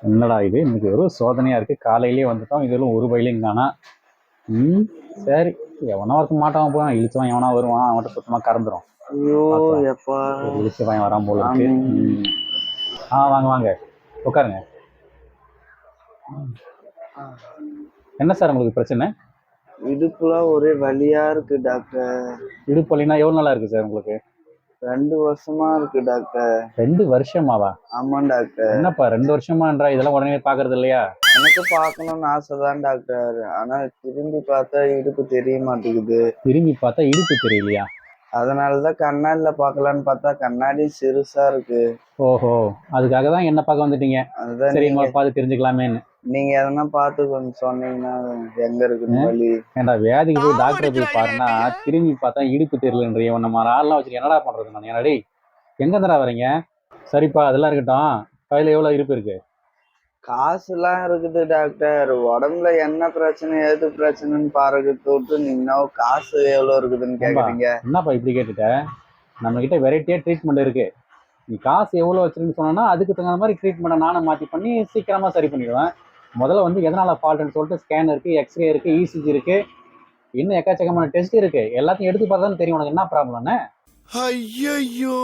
என்னடா இது இன்னைக்கு ஒரு சோதனையா இருக்கு. காலையிலேயே வந்துட்டோம், இதுல ஒரு பயிலையும் காணா. ம் சரி, எவனா ஒருத்த மாட்டான் போவான், இழிச்சவன் எவனா வருவான், அவன்கிட்ட சுத்தமா கறந்துரும். ஐயோ பார்க்கலாம். எப்பா ஒரு இழிச்சவன் வரான் போல இருக்கு. சாமி. வாங்க வாங்க, உட்காருங்க. என்ன சார் உங்களுக்கு பிரச்சனை? இடுப்புலாம் ஒரே வலியா இருக்கு டாக்டர். இடுப்பு வலினா எவ்வளவு நாளா இருக்கு சார் உங்களுக்கு? 2 வருஷமா இருக்கு டாக்டர். 2 வருஷமாவா? ஆமா டாக்டர். என்னப்பா 2 வருஷமான்றா, இதெல்லாம் உடனே பாக்குறது இல்லையா? எனக்கு பார்க்கணும்னு ஆசைதான் டாக்டர். ஆனா திரும்பி பார்த்தா இடுப்பு தெரிய மாட்டேங்குது. திரும்பி பார்த்தா இடுப்பு தெரியலையா? அதனாலதான் கண்ணாடில பார்க்கலான்னு பார்த்தா கண்ணாடி சிறுசா இருக்கு. ஓஹோ, அதுக்காக தான் என்ன பார்க்க வந்துட்டீங்க. அதுதான் சரி, நீங்க பார்த்து தெரிஞ்சுக்கலாமேன்னு. நீங்க எதனா பார்த்து கொஞ்சம் சொன்னீங்கன்னா எங்க இருக்குன்னு வலி. ஏன்டா வியாதிக்கு போய் டாக்டரை போய் பாருன்னா திரும்பி பார்த்தா இடுப்பு தெரியலன்றிய நம்ம ஆள்லாம் வச்சுட்டு என்னடா பண்றது? நான் என்னடா எங்க இருந்துடா வரீங்க? சரிப்பா, அதெல்லாம் இருக்கட்டும். கையில எவ்வளவு இருப்பு இருக்கு? காசுலாம் இருக்குது டாக்டர். உடம்புல என்ன பிரச்சனை எது பிரச்சனைன்னு பாருங்க தொட்டு நீங்க காசு எவ்வளவு இருக்குதுன்னு கேக்குறீங்க. என்னப்பா இப்படி கேட்டுட்ட? நம்ம கிட்ட வெரைட்டியா ட்ரீட்மெண்ட் இருக்கு. நீ காசு எவ்வளவு வச்சிருன்னு சொன்னா அதுக்கு தகுந்த மாதிரி ட்ரீட்மெண்ட் நானும் மாத்தி பண்ணி சீக்கிரமா சரி பண்ணிடுவேன். முதல்ல வந்து எதனால ஃபால்ட்னு சொல்லிட்டு ஸ்கேன் இருக்கு, எக்ஸ்ரே இருக்கு, இசிஜி இருக்கு, இன்னும் எக்கச்சக்கமான டெஸ்ட் இருக்கு. எல்லாத்தையும் எடுத்து பார்த்தா தெரியும் உனக்கு என்ன ப்ராப்ளம்னு. ஐயோ,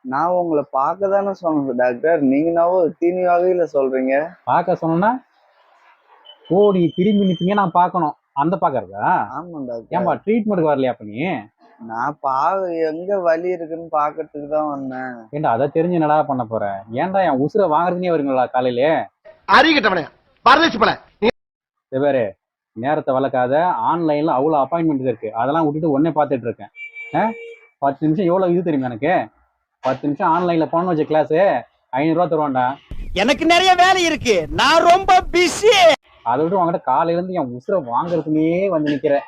நான் உங்களை பார்க்க தானே சொன்னது டாக்டர். நீங்க தீனி வகையில சொல்றீங்க. பார்க்க சொன்னா ஓ, நீ திரும்பி நிப்பீங்க, நான் பார்க்கணும் அந்த பாக்குறதா? ஆமா டாக்டர். ஏன்பா ட்ரீட்மெண்ட்டுக்கு வரலையா அப்ப நீ? நான் எங்க வலி இருக்குன்னு பாக்கிறதுக்கு தான் வந்தேன். ஏண்டா அதை தெரிஞ்சு என்னடா பண்ண போற? ஏன்டா என் உசுரை வாங்குறதுனே வருங்களா காலையில? அறிகிட்டவனே பரதேசி பல வேறு நேரத்தை வளர்க்காத. ஆன்லைன்ல அவ்வளவு அப்பாயின்மெண்ட் இருக்கு, அதெல்லாம் விட்டுட்டு ஒன்னே பார்த்துட்டு இருக்கேன். 10 நிமிஷம் எவ்வளவு இது தெரியுமா எனக்கு? 10 நிமிஷம் ஆன்லைன்ல போன வச்ச கிளாஸ் 500 ரூபா தருவான்டா. எனக்கு நிறைய வேலை இருக்கு, நான் ரொம்ப பிஸி. அதை விட்டு உங்ககிட்ட காலையில இருந்து என் உசுரை வாங்குறதுனே வந்து நிக்கிறேன்.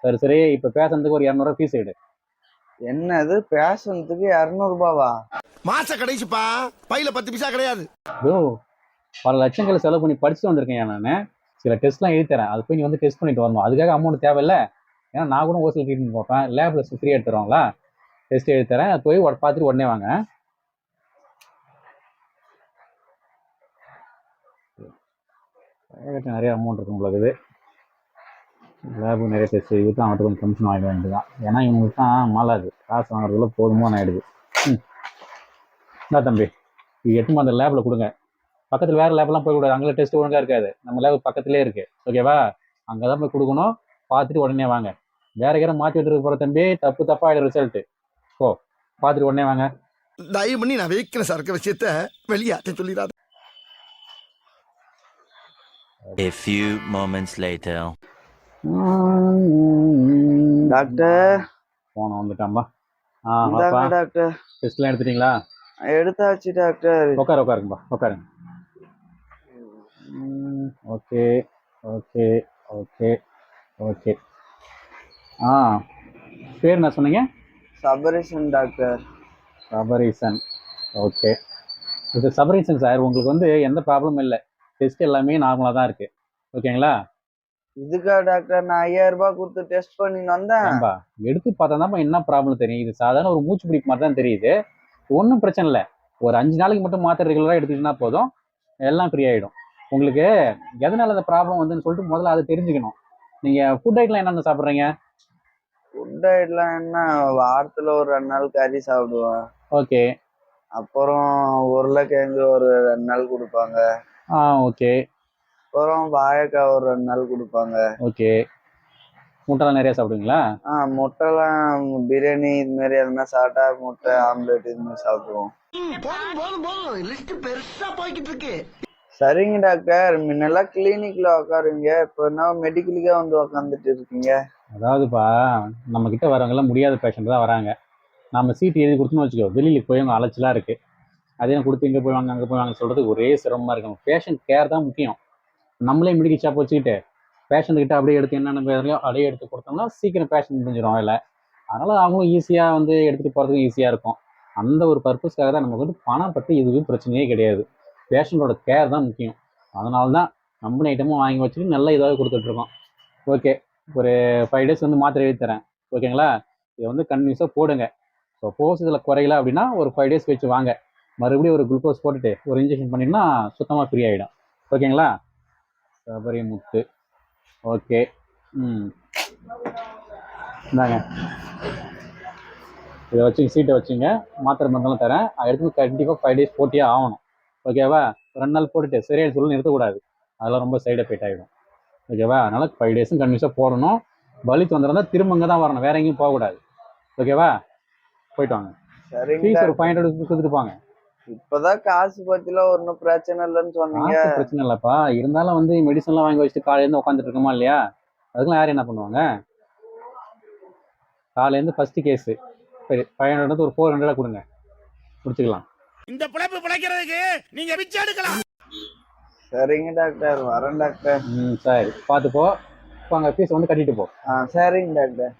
சரி சரி, இப்ப பேசுறதுக்கு ஒரு 200 ரூபா ஃபீஸ் எடு. என்னது பேசுறதுக்கு 200 ரூபாவா? மாச கடைசிப்பா, பையில 10 பைசா கிடையாது. பல லட்சங்களை செலவு பண்ணி படிச்சுட்டு வந்திருக்கேன் நான். சில டெஸ்ட்லாம் எழுதி தரேன், அது போய் நீ வந்து டெஸ்ட் பண்ணிட்டு வரணும். அதுக்காக அமௌண்ட் தேவையில்லை. ஏன்னா நான் கூட ஹோஸ்டல் ட்ரீட்மெண்ட் பார்ப்பேன், லேப்ல ஃப்ரீயாக எடுத்துருவாங்களா? டெஸ்ட் எழுதி தரேன், அது போய் பார்த்துட்டு உடனே வாங்க. நிறைய அமௌண்ட் இருக்கும் உங்களுக்கு. லேபு நிறைய டெஸ்ட் எழுதிட்டு அவன்கிட்ட கொஞ்சம் கமிஷன் வாங்கிட வேண்டியதுதான். ஏன்னா இவங்களுக்கு தான் மாலாது, காசு வாங்குறதுக்குள்ள போதுமான ஆயிடுது. என்ன தம்பி, இது எட்டுமா அந்த லேப்ல கொடுங்க. பக்கத்தில் வேற லேப்லாம் போய்க்கூடாது, அங்கே டெஸ்ட் ஒழுங்கா இருக்காது. நம்ம லேப் பக்கத்துலேயே இருக்கு, ஓகேவா? அங்கே தான் போய் கொடுக்கணும். பார்த்துட்டு உடனே வாங்க. வேற யாரும் மாற்றி விட்டுருக்கு போகிற தம்பி, தப்பா ஆயிடும் ரிசல்ட். ஓ, பார்த்துட்டு உடனே வாங்க. தயவு பண்ணி நான் வைக்கிற சரக்கு விஷயத்த வெளியாட்ட சொல்லிடாத. A few moments later. Doctor போன வந்துட்டாம்பா. டாக்டர் டெஸ்ட்லாம் எடுத்துட்டீங்களா? எடுத்தாச்சு டாக்டர். உட்காருங்கப்பா, உட்காருங்க. Okay okay okay okay. பேர் என்ன சொன்னீங்க? சபரீசன் டாக்டர். சபரீசன், ஓகே. இது சபரீசன் சார், உங்களுக்கு வந்து எந்த ப்ராப்ளமும் இல்லை. டெஸ்ட் எல்லாமே நார்மலாக தான் இருக்கு, ஓகேங்களா? இதுக்கா டாக்டர் நான் 5000 ரூபாய் கொடுத்து டெஸ்ட் பண்ணி வந்தேன். எடுத்து பார்த்தா தான் என்ன ப்ராப்ளம் தெரியும். இது சாதாரண ஒரு மூச்சு பிடிப்பு மாதிரி தான் தெரியுது. ஒன்றும் பிரச்சனை இல்லை. ஒரு 5 நாளைக்கு மட்டும் மாத்திரை ரெகுலராக எடுத்துக்கிட்டா போதும், எல்லாம் ஃப்ரீ ஆகிடும். உங்களுக்கு எதனால அந்த ப்ராப்ளம் வந்துன்னு சொல்லிட்டு முதல்ல அதை தெரிஞ்சுக்கணும். நீங்கள் ஃபுட் ஐட்டம்லாம் என்னென்ன சாப்பிட்றீங்க? ஃபுட் ஐட்டம்லாம் என்ன, வாரத்தில் ஒரு 2 நாள் கறி சாப்பிடுவேன். ஓகே. அப்புறம் உருளைக்கிழங்கு ஒரு 2 நாள் கொடுப்பாங்க. ஓகே. அப்புறம் வாழைக்காய் ஒரு 2 நாள் கொடுப்பாங்க. ஓகே. முட்டைலாம் நிறைய சாப்பிடுவீங்களா? முட்டைலாம் பிரியாணி இது மாதிரி எதுனா சாப்பிட்டா முட்டை ஆம்லெட் இது மாதிரி சாப்பிடுவோம். சரிங்க டாக்டர், முன்னெல்லாம் கிளினிக்ல உட்காருங்க, இப்ப என்ன மெடிக்கலுக்கே வந்து உக்காந்துட்டு இருக்கீங்க. அதாவதுப்பா, நம்ம கிட்ட வரவங்க எல்லாம் முடியாத பேஷண்ட் தான் வராங்க. நம்ம சீட்டு எழுதி கொடுத்துன்னு வச்சுக்கோ, வெளியில போய் அவங்க அலைச்சலா இருக்கு. அதையும் கொடுத்து இங்கே போய் வாங்க அங்கே போய் வாங்க சொல்றதுக்கு ஒரே சிரமமா இருக்கும். பேஷண்ட் கேர் தான் முக்கியம். நம்மளே மெடிக்கல் ஷாப் வச்சுக்கிட்டு பேஷண்ட் கிட்ட அப்படியே எடுத்து என்னென்ன வேலையோ அப்படியே எடுத்து கொடுத்தோம்னா சீக்கிரம் பேஷண்ட் முடிஞ்சிடும் அதில். அதனால அவங்களும் ஈஸியாக வந்து எடுத்துகிட்டு போகிறதுக்கும் ஈஸியாக இருக்கும். அந்த ஒரு பர்பஸ்க்காக தான் நமக்கு வந்து பணம் பற்றி எதுவும் பிரச்சனையே கிடையாது. பேஷண்டோட கேர் தான் முக்கியம். அதனால தான் கம்பெனி ஐட்டமும் வாங்கி வச்சுட்டு நல்ல இதாக கொடுத்துட்ருக்கோம். ஓகே, ஒரு 5 days வந்து மாத்திரை எழுதி தரேன், ஓகேங்களா? இதை வந்து கன்டினியூஸாக போடுங்க. சப்போஸ் இதில் குறையல அப்படின்னா ஒரு 5 days வச்சு வாங்க. மறுபடியும் ஒரு குளுக்கோஸ் போட்டுட்டு ஒரு இன்ஜெக்ஷன் பண்ணிங்கன்னா சுத்தமாக ஃப்ரீ ஆகிடும். ஓகேங்களா? சபரி முத்து. ஓகே. ம் இந்தாங்க, இதை வச்சு சீட்டை வச்சுங்க. மாத்திரை மருந்தெல்லாம் தரேன், அதை எடுத்து கண்டிப்பாக 5 days போட்டியே ஆகணும். ஓகேவா? 2 நாள் போட்டுட்டு சரியாயின்னு சொல்லி நிறுத்தக்கூடாது, அதெல்லாம் ரொம்ப சைடு எஃபெக்ட் ஆகிடும். ஓகேவா? அதனால் 5 days கண்டினியூஸாக போடணும். வலி தொந்தரந்தால் திரும்ப இங்கே தான் வரணும், வேற எங்கேயும் போகக்கூடாது. ஓகேவா? போயிட்டு வாங்க. சரிங்க ஃபீஸ் ஒரு டாக்டர். 500 கொடுத்துட்டு போங்க. இப்பதான் காசு பத்திலாம் ஒன்றும் பிரச்சனை இல்லைன்னு சொன்னீங்க. காசு பிரச்சனை இல்லைப்பா, இருந்தாலும் வந்து மெடிசன்லாம் வாங்கி வச்சுட்டு காலையிலேருந்து உட்காந்துட்டு இருக்கோமா இல்லையா? அதுக்கெல்லாம் யார் என்ன பண்ணுவாங்க? காலையிலேருந்து ஃபர்ஸ்ட் கேஸு சரி 500 ஒரு 400 கொடுங்க, முடிச்சுக்கலாம். இந்த பிழைப்பு பிழைக்கிறதுக்கு நீங்க பிச்சை எடுக்கலாம். சரிங்க டாக்டர், வரேன் டாக்டர். சரி, பார்த்து போ. இப்போ அங்கே ஃபீஸ் வந்து கட்டிட்டு போ. சரிங்க டாக்டர்.